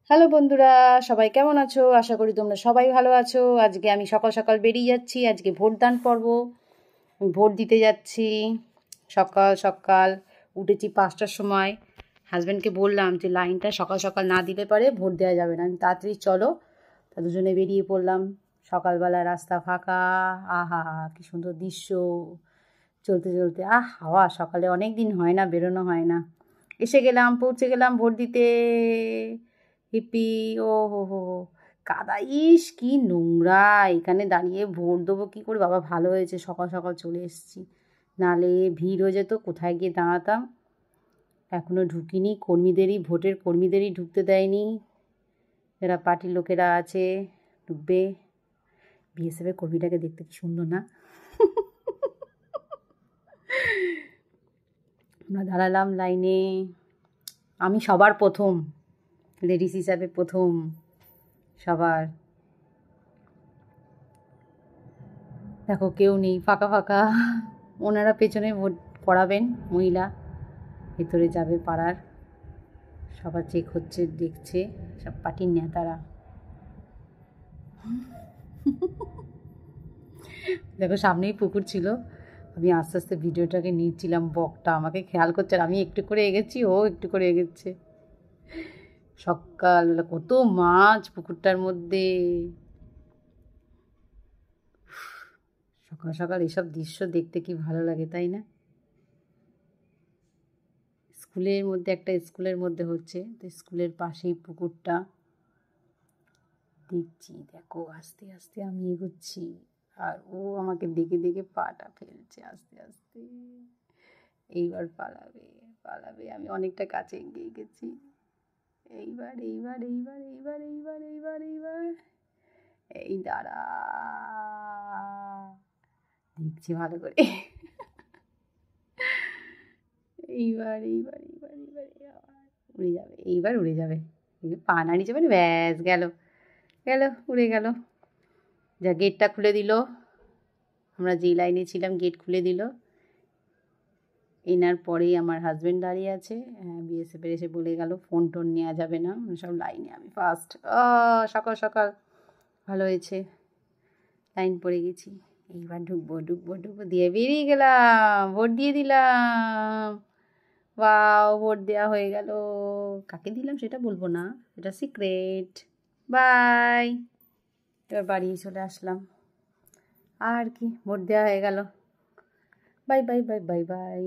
Hello বন্ধুরা, সবাই কেমন আছো? আশা করি তোমরা সবাই ভালো আছো। আজকে আমি সকাল সকাল বেরিয়ে যাচ্ছি। আজকে ভোটদান পর্ব। ভোট দিতে যাচ্ছি। সকাল সকাল উঠেছি 5টার সময়। হাজব্যান্ডকে বললাম যে লাইনটা সকাল সকাল না দিলে পারে ভোট দেওয়া যাবে না, তাড়াতাড়ি চলো। তা দুজনে বেরিয়ে পড়লাম। সকালবেলা রাস্তা ফাঁকা, আহা কি সুন্দর দৃশ্য। চলতে চলতে হাওয়া, সকালে অনেক দিন হয় না, বেরোনো হয় না। এসে গেলাম, পৌঁছে গেলাম ভোট দিতে। হিপি, ও হো হো হো, কাদা, ইস কি নোংরা! এখানে দাঁড়িয়ে ভোট দেবো কী করে? বাবা ভালো হয়েছে সকাল সকাল চলে এসেছি, নালে ভিড় হয়ে যেত, কোথায় গিয়ে দাঁড়াতাম। এখনও ঢুকিনি, ভোটের কর্মীদেরই ঢুকতে দেয়নি। যারা পার্টির লোকেরা আছে ঢুকবে। বিএসএফের কর্মীটাকে দেখতে কি সুন্দর না? আমরা দাঁড়ালাম লাইনে। আমি সবার প্রথম, লেডিস হিসাবে প্রথম সবার। দেখো কেউ নেই, ফাঁকা ফাঁকা। ওনারা পেছনে ভোট করাবেন, মহিলা ভেতরে যাবে পাড়ার। সবার চেক হচ্ছে, দেখছে সব পার্টির নেতারা। দেখো সামনেই পুকুর ছিল। আমি আস্তে আস্তে ভিডিওটাকে নিচ্ছিলাম, বকটা আমাকে খেয়াল করছে, আর আমি একটু করে এগেছি, ও একটু করে এগেছে। সকালবেলা কত মাছ পুকুরটার মধ্যে। সকাল সকাল এসব দৃশ্য দেখতে কি ভালো লাগে, তাই না? স্কুলের মধ্যে হচ্ছে, তো স্কুলের পাশেই পুকুরটা। দেখছি, দেখো আস্তে আস্তে আমি এগোচ্ছি, আর ও আমাকে দেখে দেখে পাটা ফেলছে আস্তে আস্তে। এইবার পালাবে, পালাবে। আমি অনেকটা কাছে এগিয়ে গেছি। এইবার এইবার এইবার এইবার এইবার এইবার এইবার এই দাঁড়া, দেখছি ভালো করে। এইবার এইবার এইবার এইবার উড়ে যাবে, এইবার উড়ে যাবে। পা নাড়িয়ে যাবে, ব্যাস গেল, গেল, উড়ে গেল। যা গেটটা খুলে দিল, আমরা যেই লাইনে ছিলাম গেট খুলে দিল। এনার পরেই আমার হাজব্যান্ড দাঁড়িয়ে আছে। বিএসএফের এসে বলে গেল ফোন টোন নেওয়া যাবে না, সব লাইনে। আমি ফার্স্ট, সকাল সকাল ভালো হয়েছে, লাইন পড়ে গেছি। এইবার ঢুকবো ঢুকবো ঢুকবো, দিয়ে বেরিয়ে গেলাম, ভোট দিয়ে দিলাম। বাও, ভোট দেওয়া হয়ে গেল। কাকে দিলাম সেটা বলবো না, এটা সিক্রেট। বাই। এবার বাড়ি চলে আসলাম। আর কি, ভোট দেওয়া হয়ে গেল। Bye bye bye bye bye.